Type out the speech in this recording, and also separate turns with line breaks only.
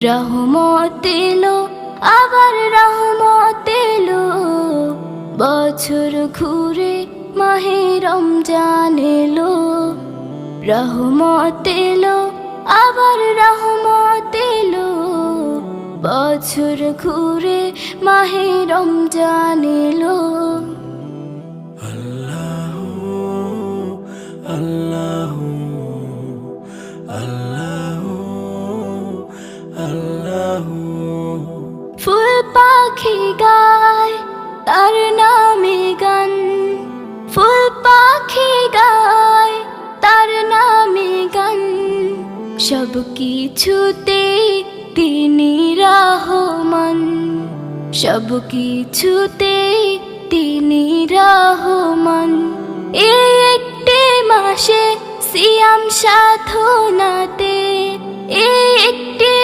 রহমত এলো, আবার রহমত এলো, বছর ঘুরে মাহে রমজান এলো। রহমত এলো, আবার রহমত এলো, বছর ঘুরে মাহে রমজান এলো।
আল্লাহু আল্লাহু আল্লাহু আল্লাহু।
ফুল পাখি গায় তার নামে গান, ফুল পাখি গায় তার নামে গান, সব কিছুতে তিনি রহমান, সব কিছুতে তিনি রহমান। এই একটি মাসে সিয়াম সাধনাতে, এই একটি